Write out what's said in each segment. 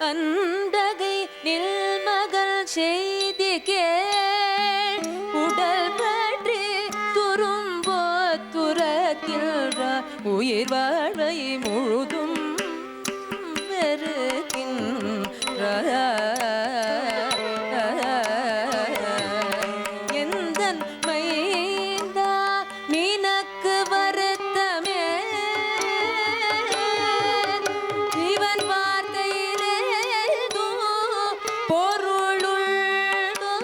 அந்தகை நில்மகள் செய்தி கேள் உடல் பற்றி துரும்போ துறக்கின்றார் உயிர் வாழ்வை முழுதும் வெறுக்கின்றார் எந்தன் மைந்தா நினக்கு வருத்தமே இவன் வார்த்தையிலேதோ பொருளுள்ளதோ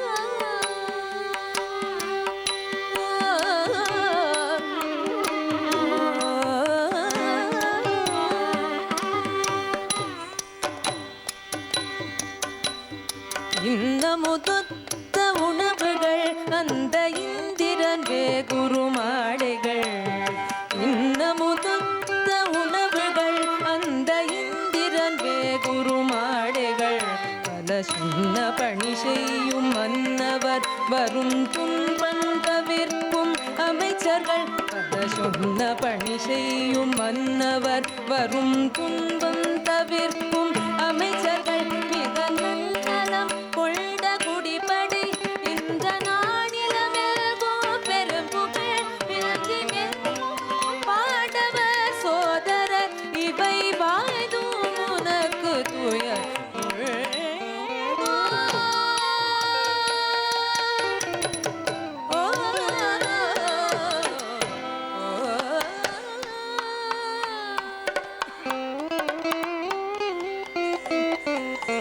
இந்த முதுத்த உணவுகள் அந்த இந்திரன் வேகுருமாடைகள் இந்த முதுத்த உணவுகள் அந்த இந்திரன் வேகுருமாடைகள் பல சொன்ன பணி செய்யும் மன்னவர் வரும் துன்பம் தவிர்க்கும் அமைச்சர்கள் பல சொன்ன பணி செய்யும் மன்னவர் வரும் துன்பம் தவிர்க்கும் அமைச்சர்கள் மிக நலம் கொண்ட குடிப்படை இந்த நானிலமெல்கோ பெரும்புகழ் விளங்கி பாண்டவர் சோதரர் இவை வாய்தும் உனக்கு துயர்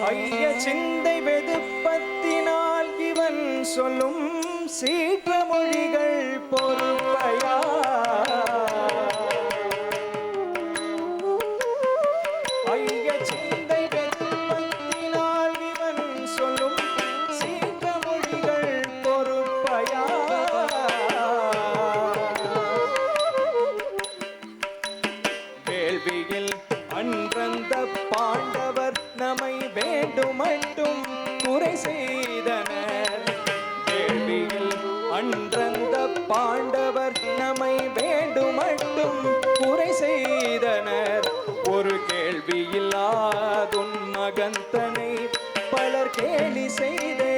ஐய சிந்தை வெதுப்பத்தினால் இவன் சொல்லும் சீற்ற மொழிகள் பொறுப்பையா ஐய சிந்தை வெதுப்பத்தினால் இவன் சொல்லும் சீற்ற மொழிகள் பொறுப்பையா வேள்வியில் அன்றந்த பாண்டவர் நம்மை வேண்டுமட்டும் குறை செய்தனர் கேள்வியில் அன்றந்த பாண்டவர் நம்மை வேண்டுமட்டும் குறை செய்தனர் ஒரு கேள்வியில்லாதுன் மகந்தனை பலர் கேலி செய்தே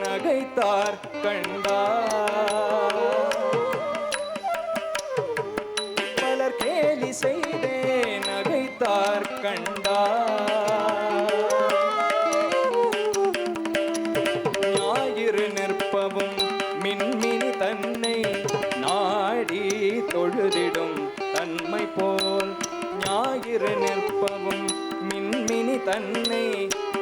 நகைத்தார் கண்டார் பலர் கேலி செய்தே நகைத்தார் கண்டார் ஞாயிறு நிற்பவும் மின்மினி தன்னை நாடி தொழுதிடும் தன்மை போல் ஞாயிறு நிற்பவும் மின்மினி தன்னை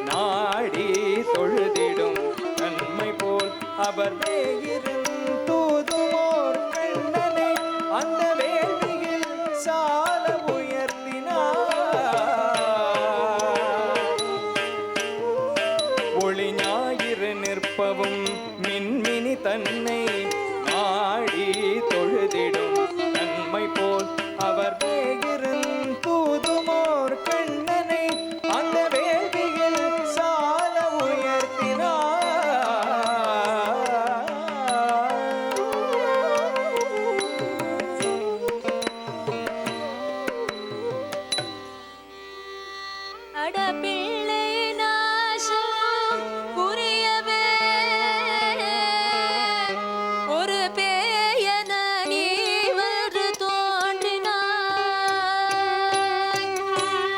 நாடி தொழுதிடும் தன்மை போல் அவர் வேயிரும் தூதுவோர் கண்ணனை அந்த வேள்வியில் சால ஒளி ஞாயிறு நிற்பவும் மின்மினி தன்னை நாடி தொழுதிடும் தன்மை போல் அவர் வேகிரும் தூதுமோர் கண்ணனை அந்த வேள்வியில் சால உயர்த்தினார் அடப்பிள்ளை நாசம் புரியவே ஒரு பேயன நீ வந்து தோன்றினாய்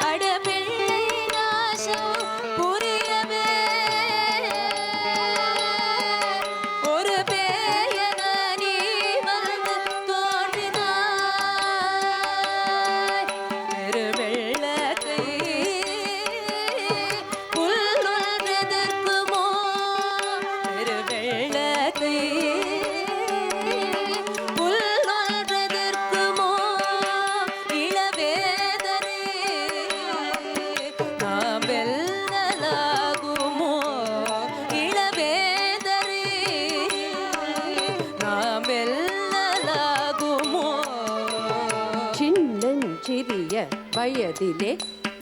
அடப்பிள்ளை நாசம் புரியவே ஒரு பேயன நீ வந்து தோன்றினாய் பெருவெள்ளத்தை புல்லுள்றதற்குமோ பெருவெள்ளத்தை புல்லுள்றதற்குமோ இளவேதனை நாம் வெல்லலாகுமோ இளவேதனை நாம் வெல்லலாகுமோ சின்னஞ்சிறிய வயதிலே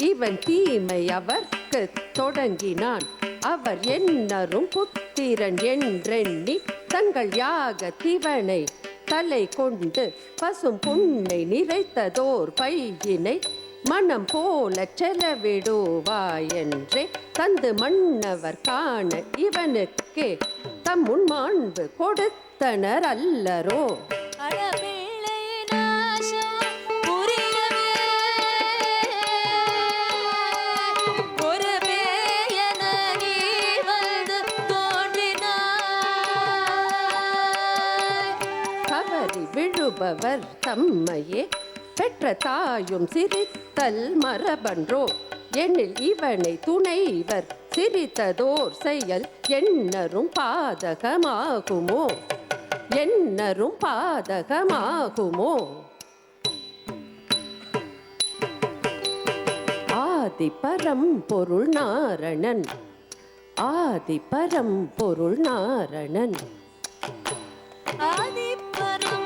இவன் தீமை அவர்க்கு தொடங்கினான் அவர் என்னரும் புத்திரன் என்றெண்ணி தங்கள் யாக திவனை தலை கொண்டு பசும் புண்ணை நிறைத்ததோர் பையினை மனம் போல செலவிடுவாய் என்றே தந்து மன்னவர் காண இவனுக்கே தம் முன்மாண்பு கொடுத்தனர் அல்லரோ. அடபிள்ளை நாசம் புரியவே ஒரு பேயன நீ வந்து தோன்றினாய். தவறி விழுபவர் தம்மையே பெற்ற தாயும் சிரித்தல் மரபன்றோ. எனில் இவனை துணைவர் சிரித்ததோர் செயல் எண்ணரும் பாதகமாகுமோ, எண்ணரும் பாதகமாகுமோ. ஆதி பரம்பொருள் நாரணன், ஆதி பரம்பொருள் நாரணன். ஆதிப்பரம்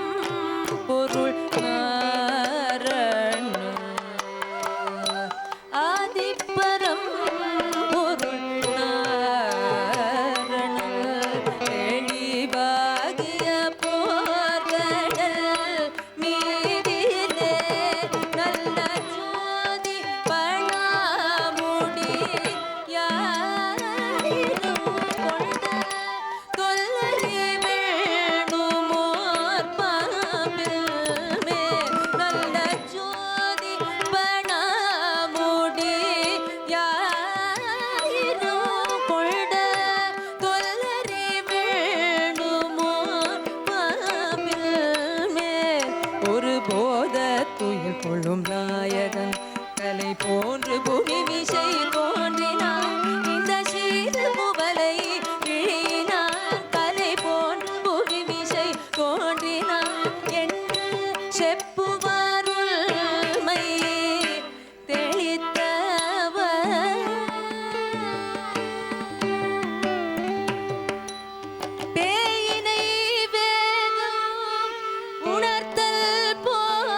பொருள் நாரண, ஆதிப்பரம் பொருள் நாரண. தெளிவாகிய போர்கடல் மீதிலே நல்ல ஜோதி பணாமுடி யாரிலும் கொண்ட தொல்லறி வேணுமோர் பாம்பில் மேல் நல்ல ஜோதி பணாமுடி யாரிலும் கொண்ட தொல்லறி வேணுமோர் பாம்பில் மேல் ஒரு போத துயில் கொள்ளும் நாயகன் கலை போன்று பூமி மிசை தோன்றினான். இந்த சீது புவலை விழினான் கலை போன்று பூமி மிசை தோன்றினான் என்று செப்புவாருள்மை தெளித்தவர். பேயினை வேதம் உணர்த்தல் போல்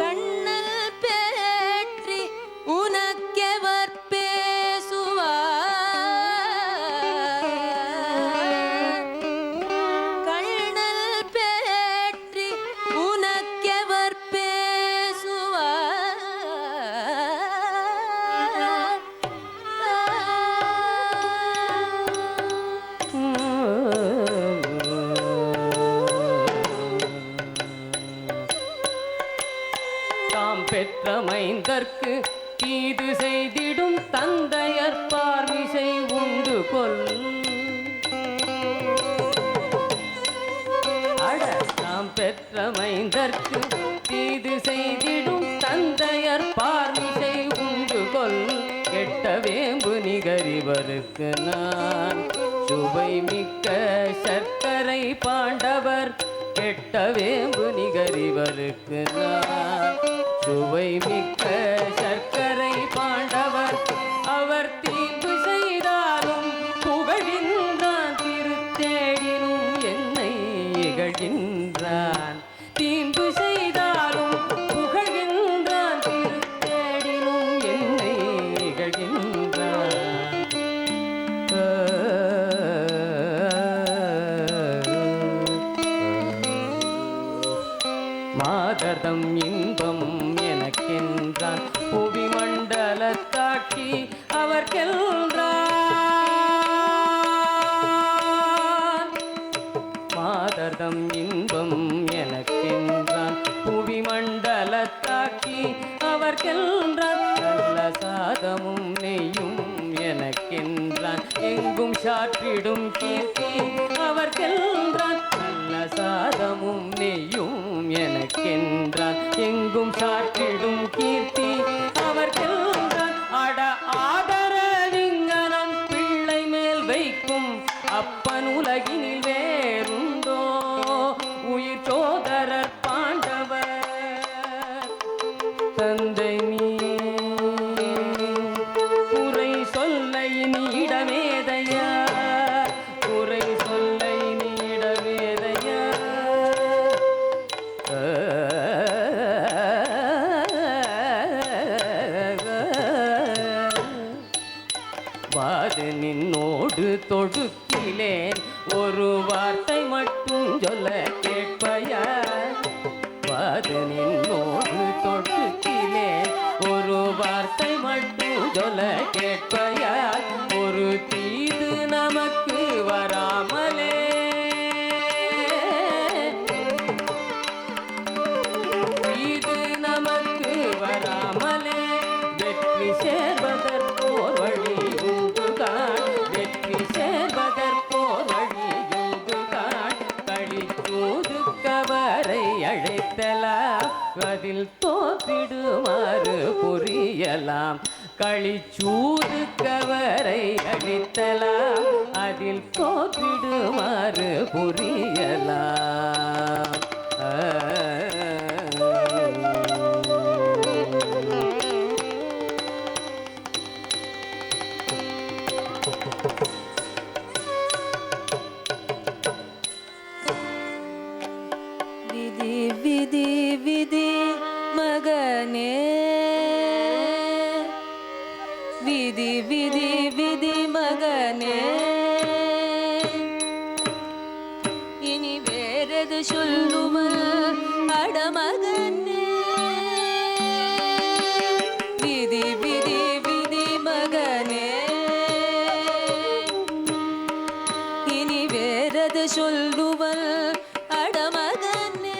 கண்ணல் பேற்றி உனக்கெவர் பேசுவார். கண்ணல் பேற்றி உனக்கெவர் பேசுவார். தாம் பெற்ற மைந்தர்க்கு தீது செய்திடும் தந்தையர் பார்மிசை உண்டு கொல். அட தாம் பெற்ற மைந்தர்க்கு தீது செய்திடும் தந்தையர் பார்மிசை உண்டு கொல். கெட்ட வேம்பு நிகரிவருக்கு நான் சுவை மிக்க சர்க்கரை பாண்டவர். கெட்ட வேம்பு நிகரிவருக்கு நான் சுவை மிக்க சர்க்கரை பாண்டவர். அவர் தீம்பு செய்தாலும் புகழ்கின்றான், திருத்தேடினும் என்னை இகழ்கின்றான். தீம்பு செய்தாலும் புகழ்கின்றான், திருத்தேடினும் என்னை இகழ்கின்றான். மாதர்தம் இன்பம் எனக்கென்றான் புவி மண்டலத்தாட்சி அவர்கென்றான். மாதர்தம் இன்பம் எனக்கென்றான் புவி மண்டலத்தாட்சி அவர்கென்றான். நல்ல சாதமும் நெய்யும் எனக்கென்றான் எங்கும் சாற்றிடும் கீர்த்தி அவர்கென்றான். நல்ல சாதமும் நெய்யும் எனக்கென்றான் எங்கும் சாற்றிடும் கீர்த்தி அவர்கென்றான். அட ஆதரவிங்கனம் பிள்ளை மேல் வைக்கும் அப்பன் உலகினில் வேறுண்டோ. உயிர் சோதரர் பாண்டவர் தந்தை நீ குறை சொல்ல இனிடமேதையா, குறை சொல்ல இனிடமேதையா. வாது நின்னோடு தொடுக்கிலேன் ஒரு வார்த்தை மட்டும் சொல்ல கேட்பையா. வாது நின்னோடு கவரை அழைத்தலாம் அதில் தோற்றிடுமாறு புரியலாம் களிச்சூது கவரை அழித்தலாம் அதில் தோற்றிடுமாறு புரியலாம் விதி விதி விதி மகனே விதி விதி விதி மகனே இனி வேறது சொல்லுவல் அடமகனே விதி விதி விதி மகனே இனி வேறது சொல்லுவல் அடமகனே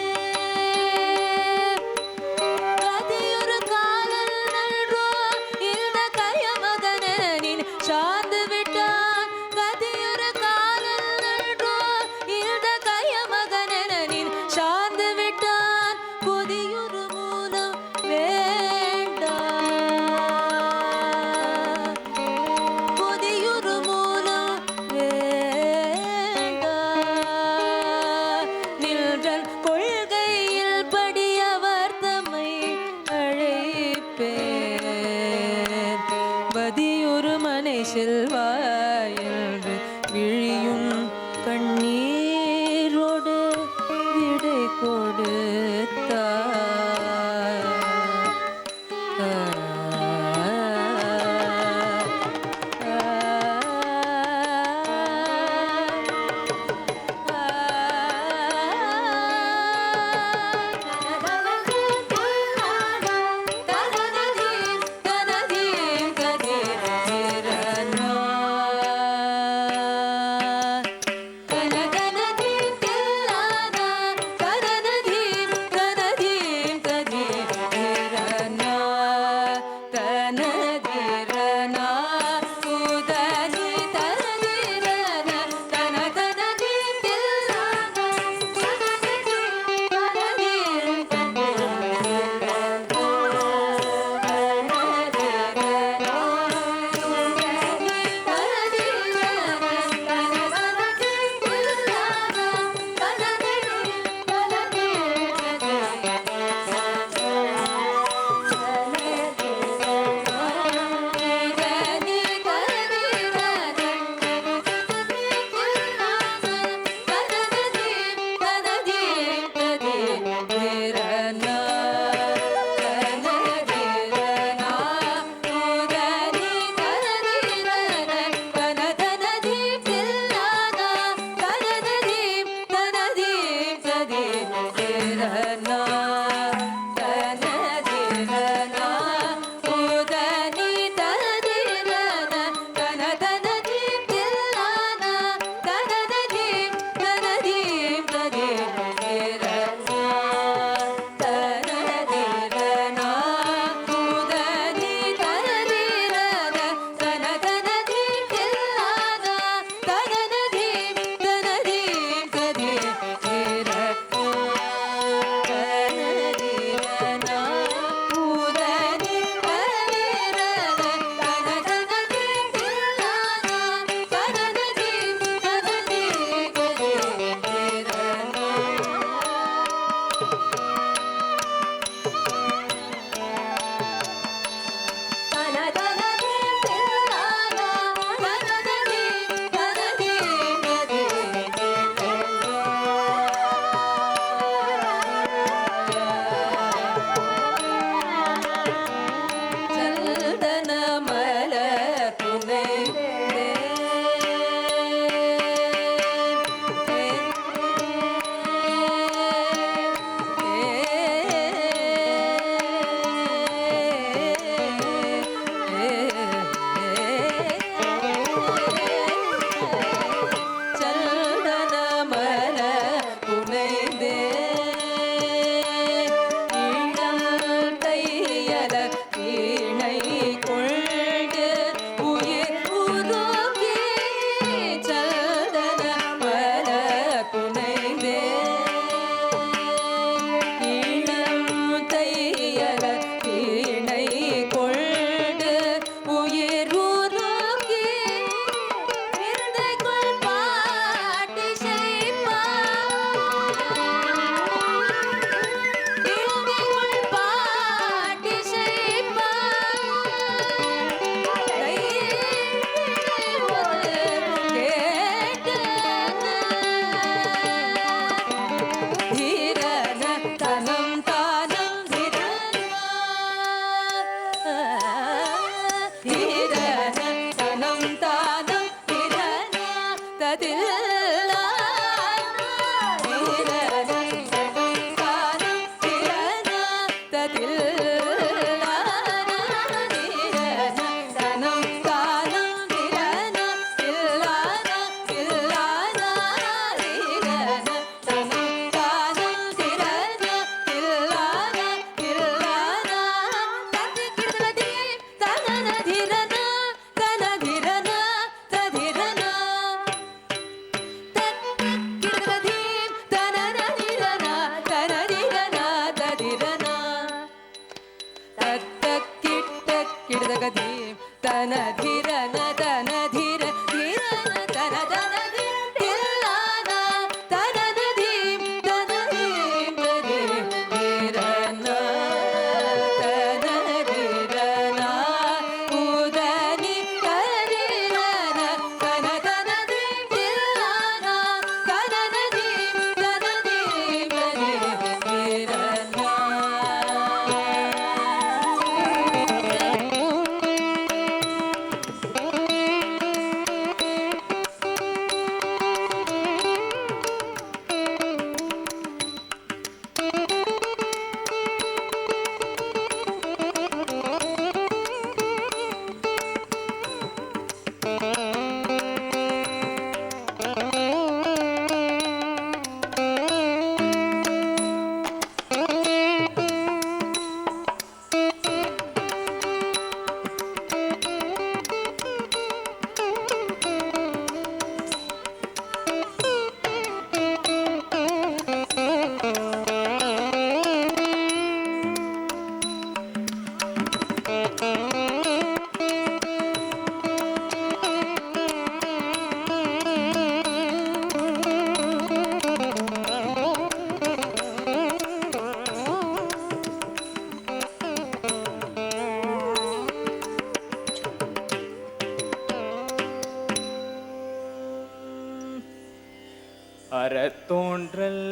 வரத்தோன்றல்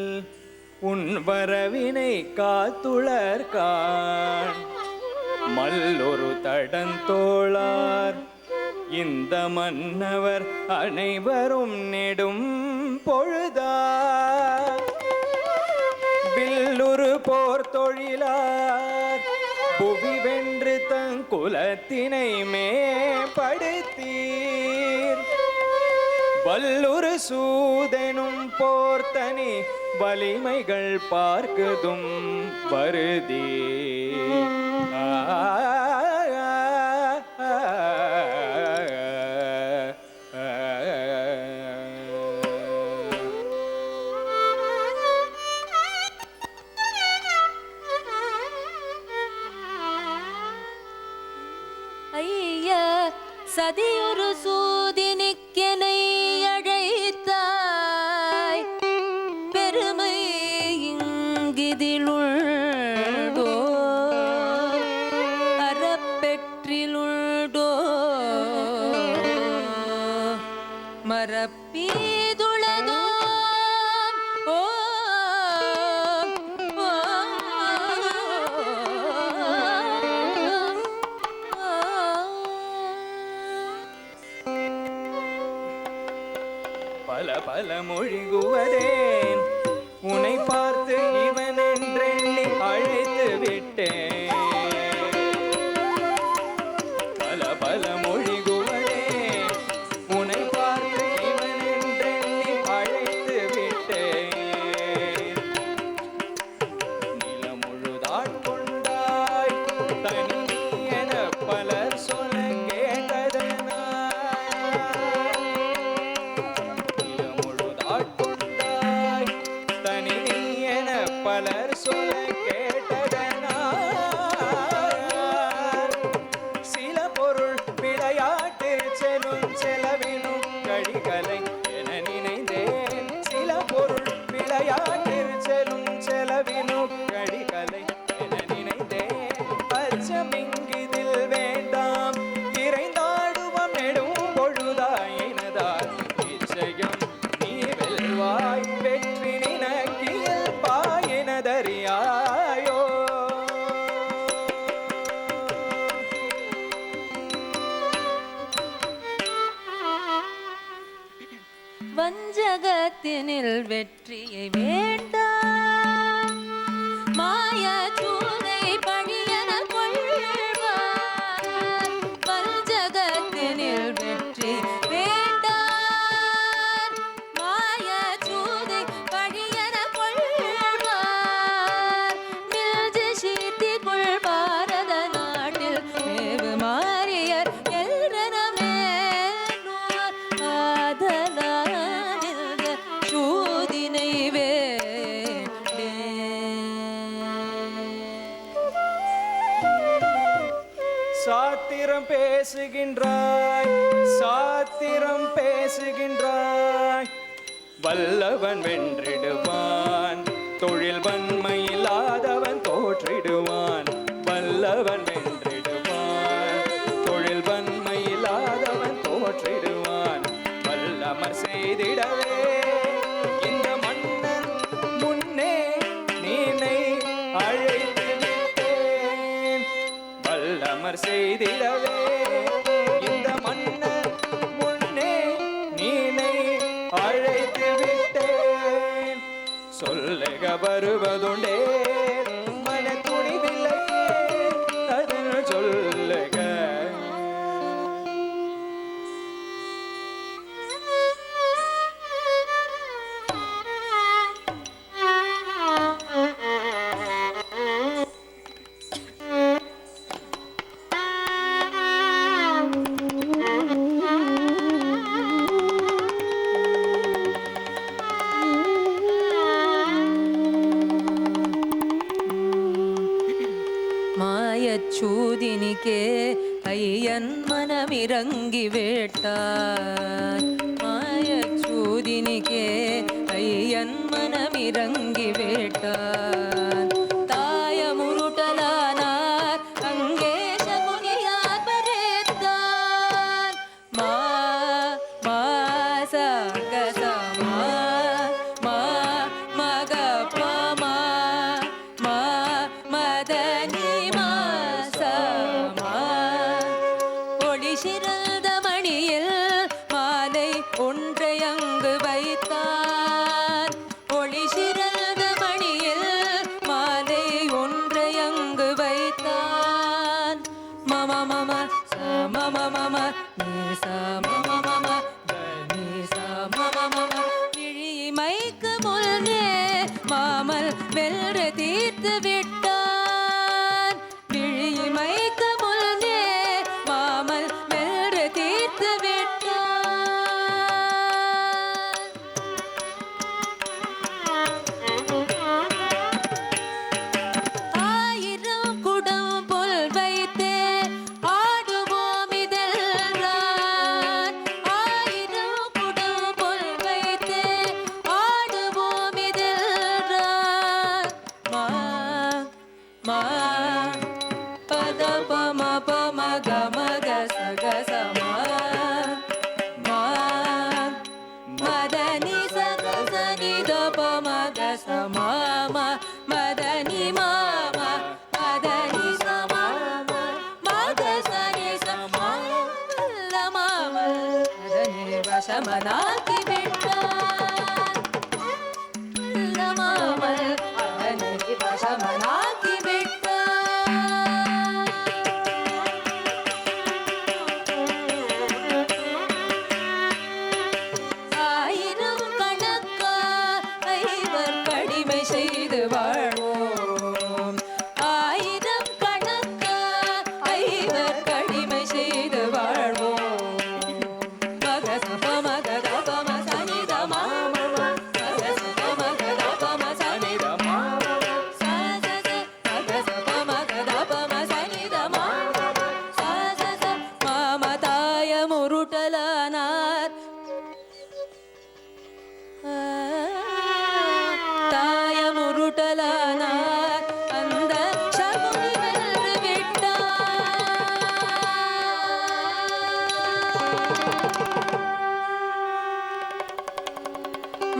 உன் வரவினை காத்துளர் காண் மல்லொரு தடந்தோளார் இந்த மன்னவர் அனைவரும் நெடும் பொழுதா வில்லுரு போர் தொழிலார் புவி வென்று தங்குலத்தினை மேம்படுத்தீர் வல்லுரு சூதெனும் போர்த்தனி வலிமைகள் பார்க்குதும் வருதே ஐயா சதியொரு சூதினிக்கெனை அழைத்தாய் பெருமை இங்கிதிலுள்ளோ அறப்பெற்றிலுள்ளோ மரப்பீதுளதோ ஓ பல பல மொழிகுவதேன் உன்னை பார்த்து இவன் என்றெண்ணி அழைத்து விட்டேன் பல பல மொழிகுவதேன் உன்னை பார்த்து இவன் என்றெண்ணி அழைத்து விட்டேன் நிலமுழுதாட் கொண்டாய் தனி என பலர் சொல்ல பலர் சொல்ல கேட்டதனால் சில பொருள் விளையாட்டு செல்லும் செலவினும் கழிகலை என நினைந்தேன் சில பொருள் விளையாட்டு செல்லும் செலவினும் கழிகலை என நினைந்தேன் பச்சமிங்கிதில் வேண்டாம் இறைந்தாடுவம் நெடும் பொழுதாயினதால் நிச்சயம் நீ வெல்வாய் வெற்றி நினக்கில் பாயினதறியாயோ வஞ்சகத்தினில் வெற்றியை வேண்டாம் மாய சூதை பழியன கொள்வார் வஞ்சகத்தினில் வெற்றி வேண்டாம் மாய சூதை பழியன கொள்வார் மில்ஜி சீர்த்தி கொள் பாரத நாட்டில் மேவு மாறியர் எல்ரனமே சூதினை வேண்டே சாத்திரம் பேசுகின்றாய் சாத்திரம் பேசுகின்றாய் வல்லவன் வென்றிடுவான் தொழில் வன்மையில்லாதவன் தோற்றிடுவான் வல்லவன் வென்றிடுவான் தொழில் வன்மையில்லாதவன் தோற்றிடுவான் வல்லமர் செய்திடவே இந்த மன்னன் முன்னே நீனை அழைத்து விட்டேன் வல்லமர் செய்திடவே இந்த மன்னன் முன்னே நீனை அழைத்து விட்டேன் சொல்லுக வருவதுண்டே மன துணிவில்லை அதன் சொல்லுக மாயச்சூதினிக்கே ஐயன் மனமிறங்கி வேட்டார் மாயச்சூதினிக்கே ஐயன் மனமிறங்கி வேட்டார் தாய முருட்டலானார் அங்கே சகுனியார் பரேத்தார் மாசகசமா மா வென்று தீர்த்து விட்டான் விழிமைக்க முன்னே மாமல் வென்று தீர்த்து வசமனாக்கி விட்டான் மாமல் அதனை வசமனாக்கி விட்டான் ஆயிரம் கணக்கா ஐவர் கடிமை செய்து வாழ்வோம் ஆயிரம் கணக்கா ஐவர் கடிமை செய்து வாழ்வோம்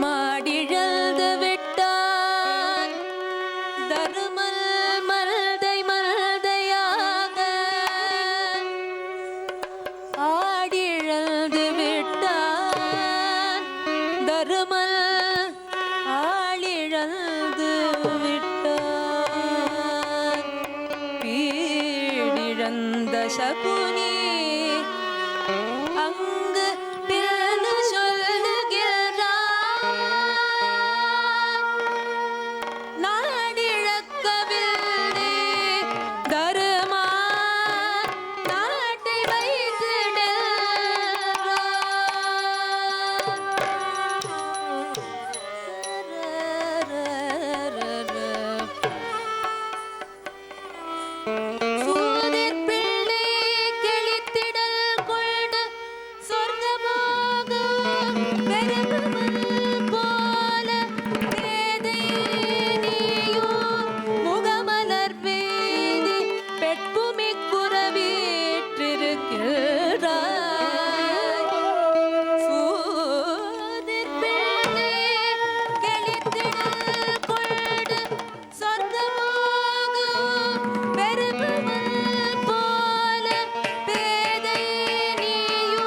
மாடிழந்து விட்டான் தருமல் மல்தை மல்தையாக ஆடிழந்து விட்டான் தருமல் ஆளிழந்து விட்டான் பீடிழந்த சகுனி அங்கு பிறந்து நாடிழக்கவில்லை தருமா நாட்டை சூதிற் பிள்ளை கிழித்திடல் கொண்டு சொர்க்கமாக பெருகுவல் போல பேதை நீயோ முகமலர் பேதி பெட்புமி குறவீற்றிருக்கிறாய் சூதிற் பிள்ளை கிழித்திடல் கொண்டு சொர்க்கமாக பெருகுவல் போல பேதை நீயோ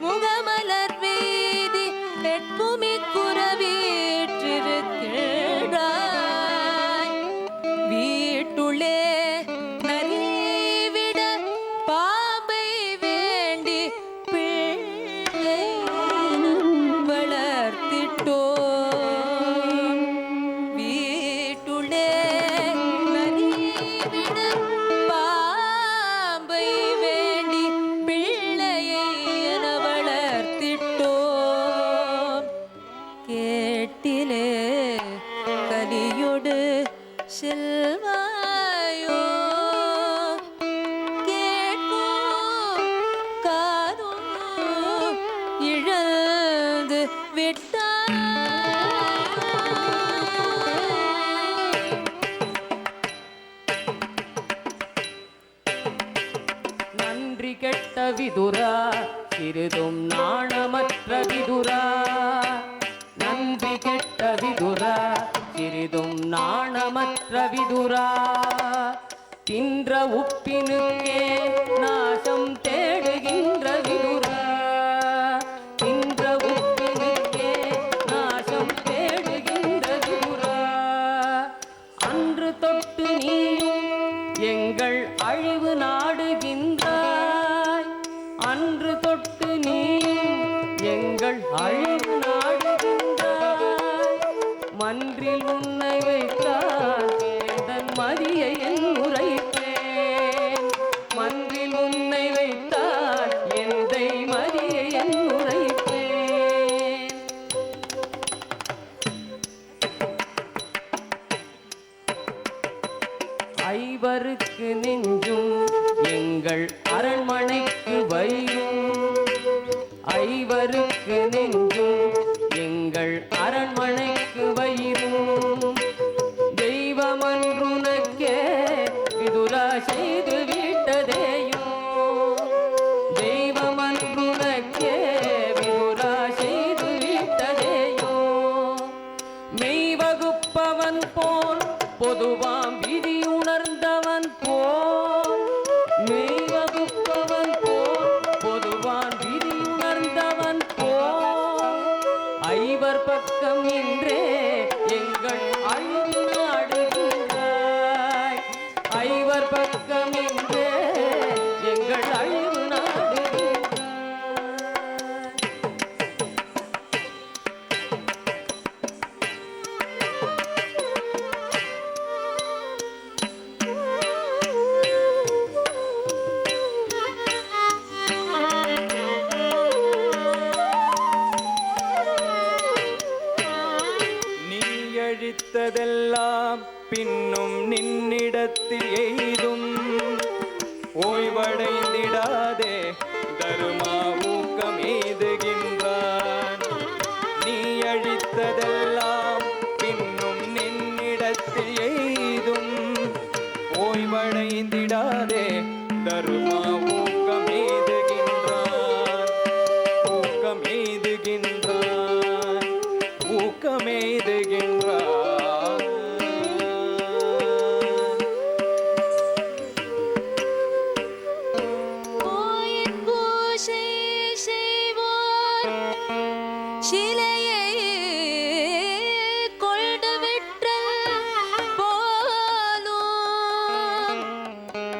முகமலர் வேதி பெட்புமி குறவீற்றிருக்கிறாய் வீட்டுள்ளே நரிவிட பாம்பை வேண்டி பிள்ளை வளர்த்திட்டோம் வீட்டுள்ளே நரிவிட பாம்பை வேண்டி பிள்ளையை என வளர்த்திட்டோம் கேட்டிலே கலியொடு செல்வாயோ கேட்போ காதோ இழந்து விட்டாய் நன்றி கெட்ட விதுரா சிறிதும் நாணமற்ற விதுரா நன்றி கெட்ட விதுரா சிறிதும் நாணமற்ற விதுரா தின்ற உப்பினுக்கே நாசம் தேடுகின்ற விதுரா தின்ற உப்பினுக்கே நாசம் தேடுகின்ற விதுரா அன்று தொட்டு நீயும் எங்கள் அழிவு நாடுகின்றாய் அன்று தொட்டு நீயும் எங்கள் அழிவு நாடுகின்றாய் மன்றில் உன்னை வைத்தாய் ஐவருக்கு நெஞ்சும் எங்கள் அரண்மனைக்கு வயிறும். ஐவருக்கு நெஞ்சும் எங்கள் அரண்மனைக்கு வயிறும். தெய்வமன்றுனக்கே விதுரா செய்து விட்டதேயும். தெய்வமன்றுனக்கே விதுரா செய்து விட்டதேயும். மெய் வகுப்பவன் போல் பொதுவாம் விதி உணர்ந்தவன் போல். மெய் வகுப்பவன் போல் பொதுவான் விதி உணர்ந்தவன் போல். ஐவர் பக்கம் இன்றே எங்கள் அழிவு நாடுகிறாய். ஐவர் பக்கம் இன்றே எங்கள் அழிவு நாடுகிறாய். நீ அழித்ததெல்லாம் பின்னும் நின்னிடத்தில் எய்தும். ஓய்வடைந்திடாதே தருமா ஊக்கம் எய்துகின்றான். நீ அழித்ததெல்லாம் பின்னும் நின்னிடத்தில் எய்தும். ஓய்வடைந்திடாதே தருமா ஊக்கம் எய்துகின்றான். ஊக்கம் எய்துகின்றான். ஊக்கமெய்துகின்றான். கோயில் பூசை செய்வோர் சிலையை கொண்டு விற்றல் போலும்.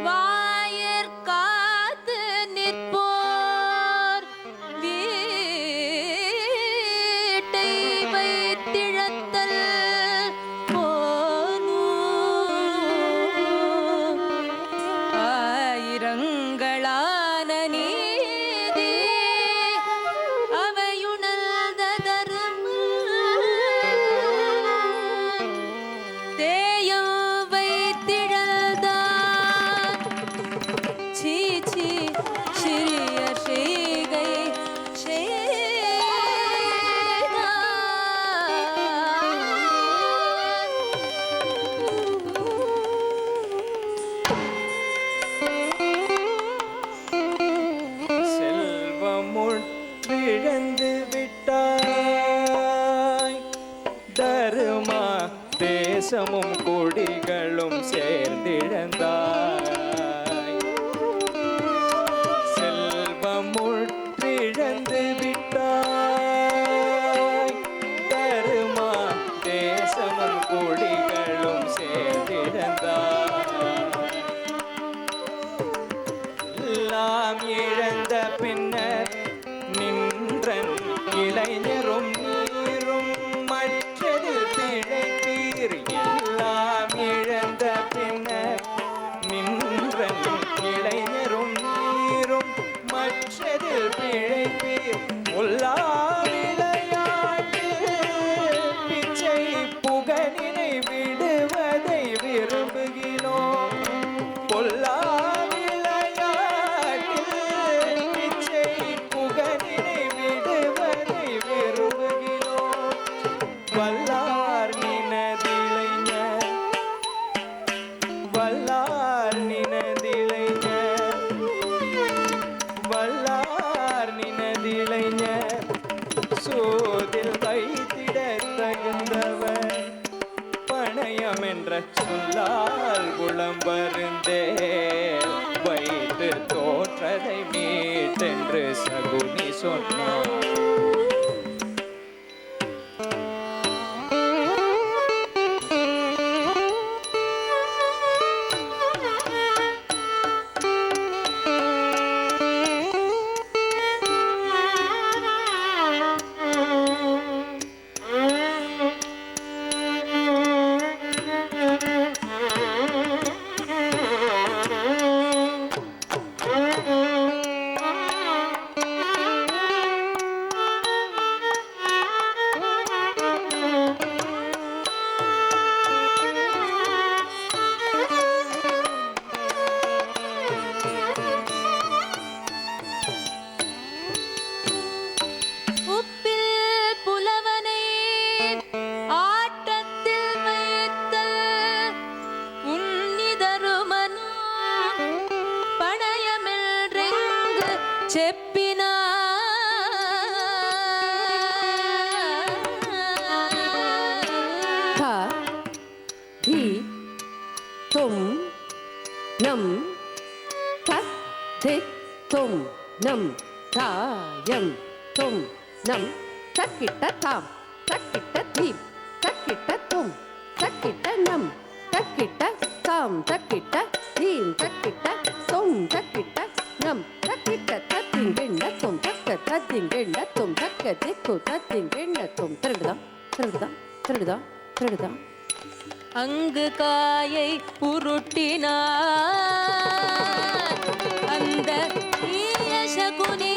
வாயற் காத்து நிற்போர் வீட்டை வைத்திழத்தல் போலும். ஆயிரங்களான நீதி அவையுணர்ந்த தருமம். தேயம் வைத்திழல்தான் சீச்சி சிறிய செய்கை செல்வமுற்றிழந்து விட்டாய். தருமா தேசமும் கொடிகளும் சேர்ந்திழந்தாய். செல்வமுற்றிழந்து விட்டாய். தருமா தேசமும் கொடிகளும் சேர்ந்திழந்தாய். எல்லாம் இழந்த பின்னர் நின்றன் இளைஞரும் நீரும் மற்றது பிழைப்பீர். எல்லாம் இழந்த பின்னர் நின்றன் இளைஞரும் நீரும் மற்றது பிழைப்பீர். உள்ளா விளையாட்டில் பிச்சை புகழினை விடுவதை விரும்புகிறோம். பொல்லா விளையாட்டில் பிச்சை புகழினை விடுவதை விரும்புகிறோம். வல்லார் நினதிளைஞர். வல்லார் நினதிளைஞர். வல்லார் நினதிளைஞர். சோதில் வைத்திட தகுந்தவர். பணயம் என்ற சொல்லால் குளம்பருந்தே வைத்து தோற்றதை மீட்டென்று சகுனி சொன்னார். தி தும் நம் த தி தும் நம் தாயம் தும் நம் தக்கிட்ட தாம் தக்கிட்ட தீம் தக்கிட்ட தும் தக்கிட்ட நம் தக்கிட்ட தாம் தக்கிட்ட தீம் தக்கிட்ட தும் தக்கிட்ட நம் தக்கிட்ட தத்திங்கெண்ண தும் தக்க தத்திங்கெண்ண தும் தக்க திக்கு தத்திங்கெண்ண தும் திருடுதா திருடுதா திருடுதா திருடுதா அங்கு காயை உருட்டினார் அந்த ஈய Shakuni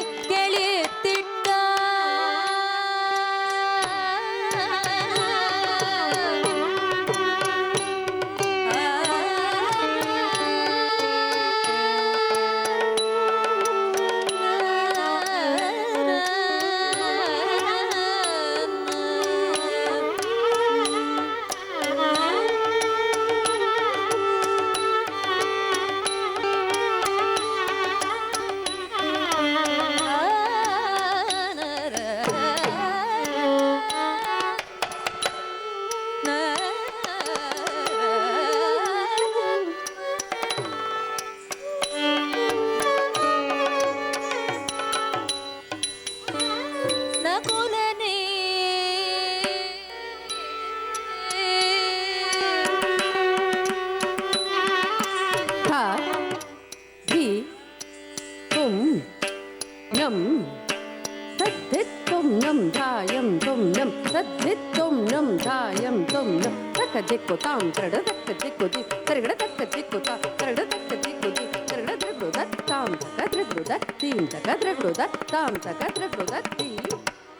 Dikko tam trada dakka dikko di trada dakka dikko ta trada dakka dikko di trada dakko dat tam dakka dat tim dakka dat tam dakka dat tim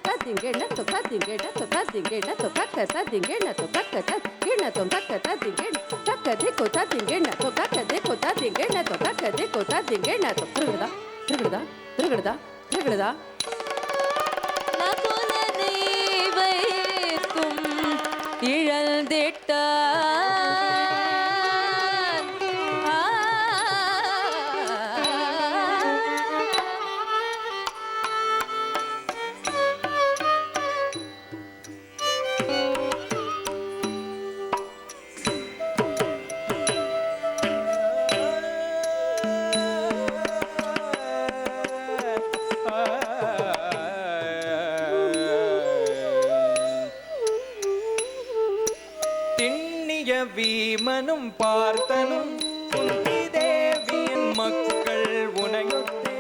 tadingena to tadingena to tadingena to dakka tadingena to dakka tadingena to dakka tadingena dakka dikko tadingena to dakka dikko tadingena to dakka dikko tadingena to trada trada trada trada இழந்திட்டான் வீமனும் பார்த்தனும் குந்தி தேவியின் மக்கள் உனையொத்தே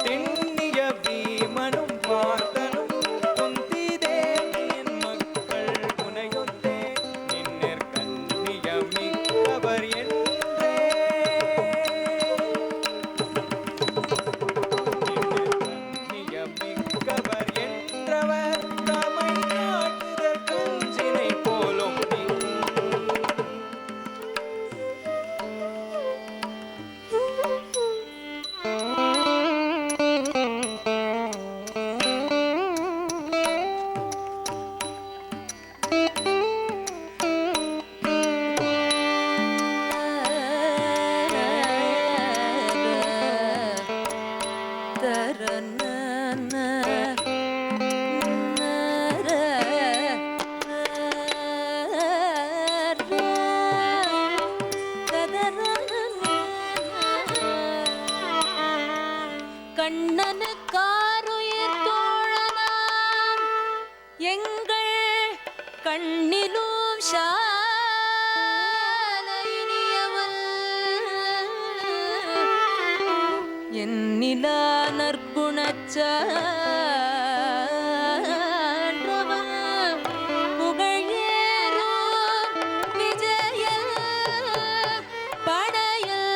திண்ணிய வீமனும் பார்த்தனும் குந்தி தேவியின் மக்கள் உனையொத்தே நின்னர் கண்ணிய மிக்கவர் என்றே கண்ணிய மிக்கவர் என்றவர் தமை நாட்டுதற் கஞ்சினை போலும் கண்ணனுக்காருயிர் தோழனாம் எங்கள் கண்ணிலும் சாலையினியவள் என்னிலா நற்குணச்சான்றவன் புகழேறும் விஜயல் படையல்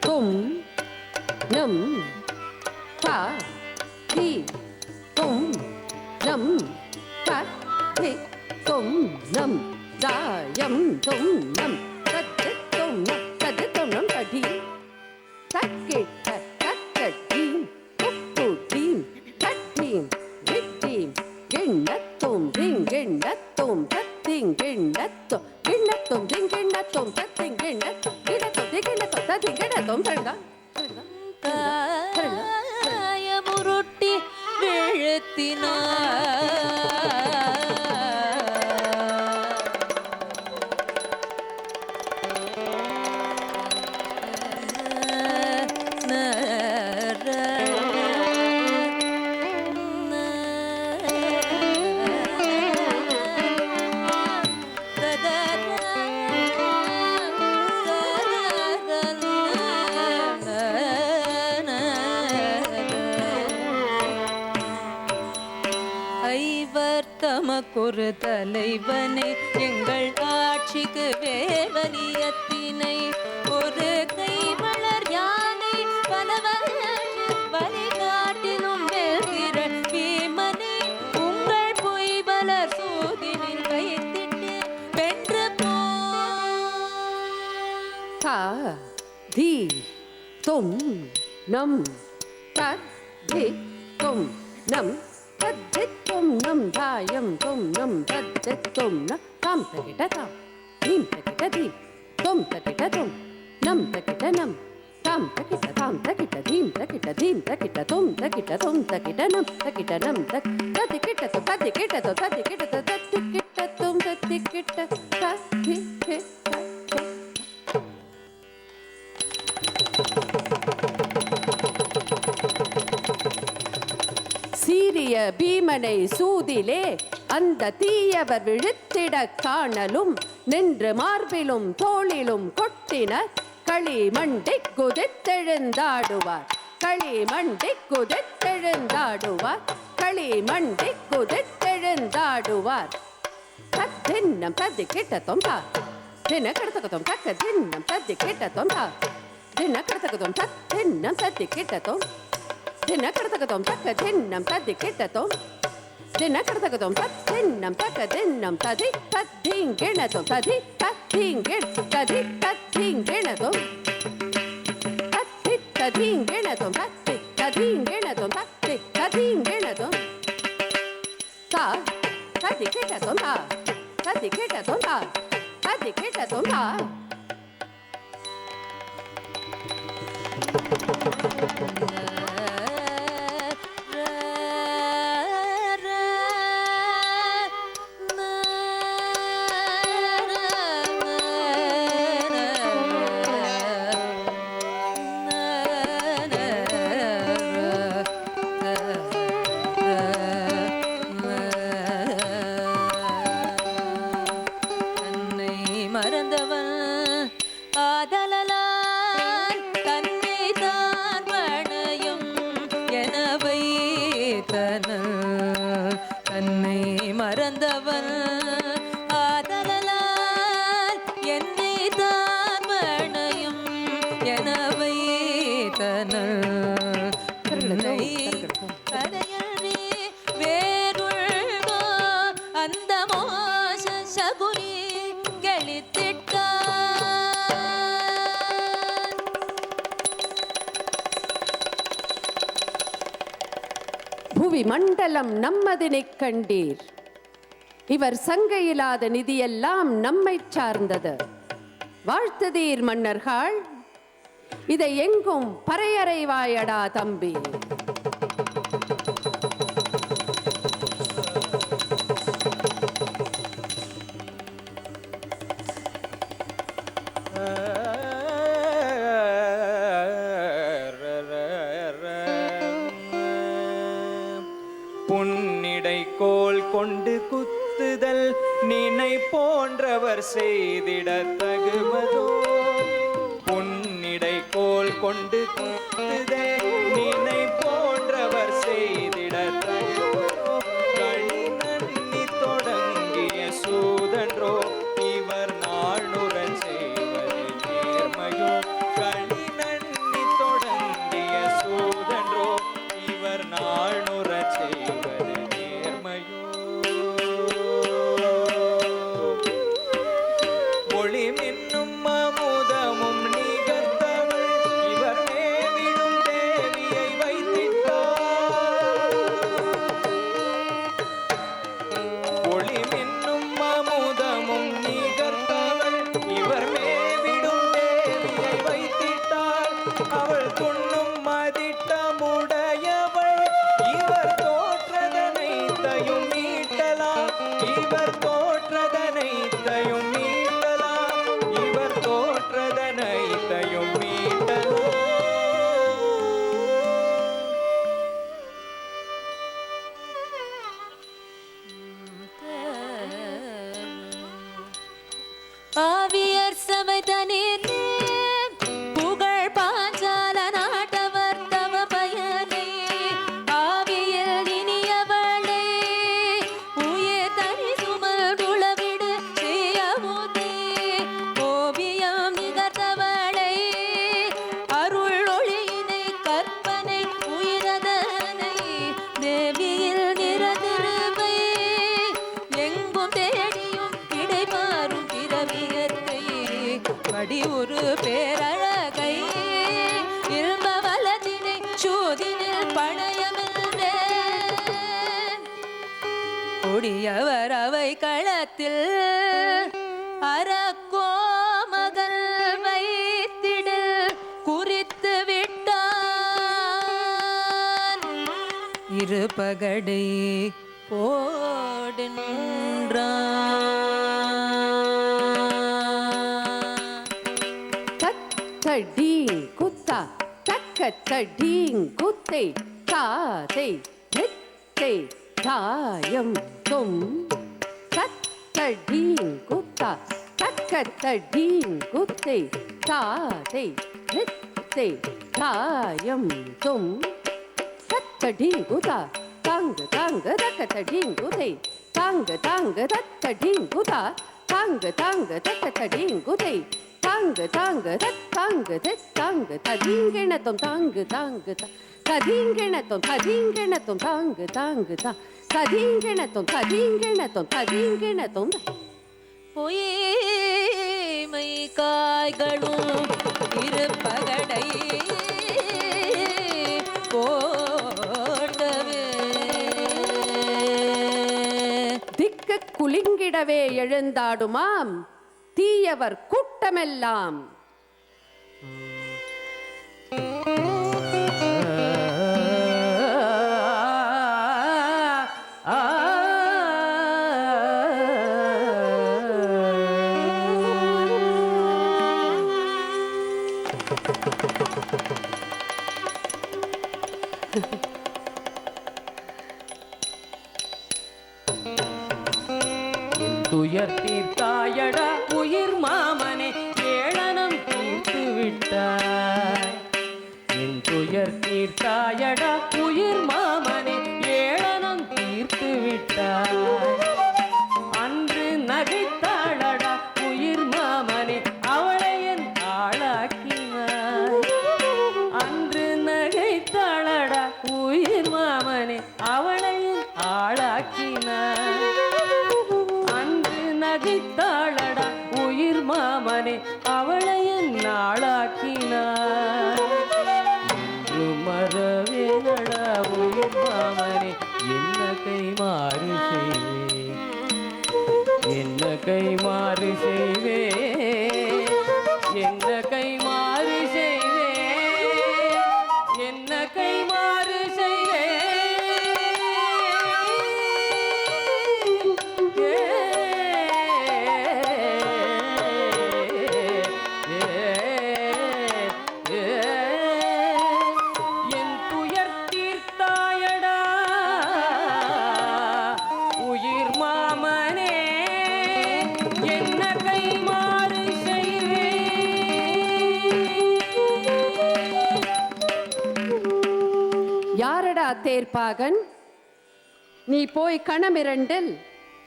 தும் நம் பா தி தும் நம் பா தி தும் நம் தாயம் தும் நம் தத்து தும் நம் தத்து தும் நம் தடி தக்கிட்ட தக்கடீம் குக்குடீம் தட்டீம் விட்டீம் கிண்ணத்தும் ரிங்கிண்ணத்தும் தத்திங்கிண்ணத்தும் கிண்ணத்தும் ரிங்கிண்ணத்தும் தத்திங்கிண்ணத்தும் கிண்ணத்தும் திங்கிண்ணத்தும் தத்திங்கிண்ணத்தும் தருதா ஐவர் தமக்கொரு தலைவனே எங்கள் ஆட்சிக்கு வேவலியத்தினை ஒரு கைவளர் யானை வழிகாட்டிலும் வெல்கிற பீமனே உங்கள் பொய்வலர் சூதினில் வைத்திட்டு வென்று போ தா தி தொம் நம் தத்தி தொம் நம் தத்தித்தும் நம் தாயம் தொம் நம் தத்தித்தும் நம் தாம் தகிட்ட தாம் தீம் தகிட்ட தீம் தொம் தகிட்ட தொம் நம் தகிட்ட நம் தாம் தகிட்ட தாம் தகிட்ட தீம் தகிட்ட தீம் தகிட்ட தொம் தகிட்ட தொம் தகிட்ட நம் தகிட்ட நம் தத்திக்கிட்ட தொ தத்திக்கிட்ட தொ தத்திக்கிட்ட தொ தத்திக்கிட்ட தொம் தத்திக்கிட்ட தத்திக்கிட்ட சீரிய பீமனை சூதிலே அந்த தீயவர் விழுத்திட காணலும் நின்று மார்பிலும் தோளிலும் கொட்டினர் களி மண்டை குதித்தெழுந்தாடுவார் களி மண்டை குதித்தெழுந்தாடுவார் களி மண்டை குதித்தெழுந்தாடுவார் தத்தின்னம் தத்தி கிட்ட தொம்பா தின கடத்தக்கத்தோம் தக்க தின்னம் தத்தி கிட்ட தொம்பா தின கடத்தக்கத்தோம் தத்தின்னம் தத்தி கிட்ட தொம் தின கடத்தக்கத்தோம் தக்க தின்னம் தத்தி கிட்ட தொம் தின கடத்தக்கத்தோம் தத்தின்னம் தக்க தின்னம் ததி தத்திங்கிணதோம் ததி தத்திங்கிண ததி தத்திங்கிணதோம் தத்தி ததிங்கிணதோம் தத்தி ததிங்கிணதோம் தத்தி ததிங்கிணதோம் தா தத்தி கிட்டதோம் தா தத்தி கிட்டதோம் தா தத்தி கிட்டதோம் தா மறந்தவன் ஆதலால் தன்னை தான் வணையும் எனவே தன்னை மறந்தவன் ஆதலால் என்னை தான் வணையும் எனவே தன்னை கதையறி வேறுள்ளோ அந்த மோச சகுனி புவி மண்டலம் நம்மதினைக் கண்டீர் இவர் சங்கையில்லாத நிதியெல்லாம் நம்மை சார்ந்தது வாழ்த்துதீர் மன்னர்கள் இதை எங்கும் பறையறைவாயடா தம்பி புன்னிடை கோல் கொண்டு குத்துதல் நினை போன்றவர் செய்திட தகுவதோ புன்னிடை கோல் கொண்டு குத்துதல் நினை போன்றவர் செய்திட தகுவதோ களி நன்னி தொடங்கிய சூதன்றோ இவர் நாளுடன் செய்வது நேர்மையோ களி நன்னி தொடங்கிய சூதன்றோ இவர் நாளுற செய்வது நேர்மையோ ஒளி மின்னும் அமுதமும் நிகழ்த்தவள் இவர் மேவிடும் தேவியை வைத்திட்டார் ஒளி மின்னும் அமுதமும் நிகழ்த்தவள் இவர் மேவிடும் தேவியை வைத்திட்டார் அவள் துண்ணும் மதிட்டமுடையவள் இவர் தோற்றதனைத்தையும் மீட்டலாம் இவர் தோற்றதனைத்தையும் மீட்டலாம் இவர் தோற்றதனைத்தையும் மீட்டலாம் பணயமின்றே கொடியவர் அவை களத்தில் அறக்கோமகள் வைத்திடு குறித்து விட்டான் இருபகடை போடுன்றான் தத்தடீங் குத்தா தக்கத்தடீங் குத்தை தாதை நித்தை தாயம் தும் தத்தடீங் குத்தா தக்கத்தடீங் குத்தை தாதை நித்தை தாயம் தும் தத்தடீங் குத்தா தாங்கு தாங்கு தக்கத்தடீங் குத்தை தாங்கு தாங்கு தத்தடீங் குத்தா தாங்கு தாங்கு தக்கத்தடீங் குத்தை தாங்கு தாங்கு தாங்கு தாங்கு ததீங்கெனத்தும் தாங்கு தாங்கு ததீங்கெனத்தும் ததீங்கெனத்தும் தாங்கு தாங்கு ததீங்கெனத்தும் ததீங்கெனத்தும் ததீங்கெனத்தும் பொய்மை காய்களும் இருப்பகடை போடவே திக்கு குலுங்கிடவே எழுந்தாடுமாம் தீயவர் கூட்டமெல்லாம் துயர் தீர்த்தாயடா உயிர் மாமனே ஏளனம் தீர்த்து விட்டாய் என் துயர் தீர்த்தாயடா உயிர் மாமனே ஏளனம் தீர்த்து விட்டாய் அன்று நகைத்தாளடா உயிர் மாமனே அவளை என் ஆளாக்கினாய் அன்று நகைத்தாளடா உயிர் மாமனே அவளை என் ஆளாக்கினாய் நகைத்தாளடா உயிர் மாமனே அவளையன் நாளாக்கினார் மறவேனடா உயிர் மாமனே என்ன கை மாறு செய்வே என்ன கை மாறு செய்வே என்ன கை மாறு செய்வே என்ன கை மாறு செய்வே யாரடா தேர்ப்பாகன் நீ போய் கணமிரண்டில்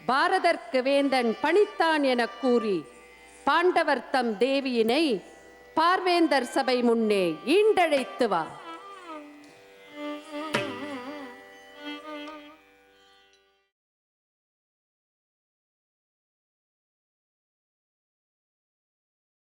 பாரதற்கு வேந்தன் பணித்தான் எனக் கூறி பாண்டவர் தம் தேவியினை பார்வேந்தர் சபை முன்னே ஈண்டழைத்து வா.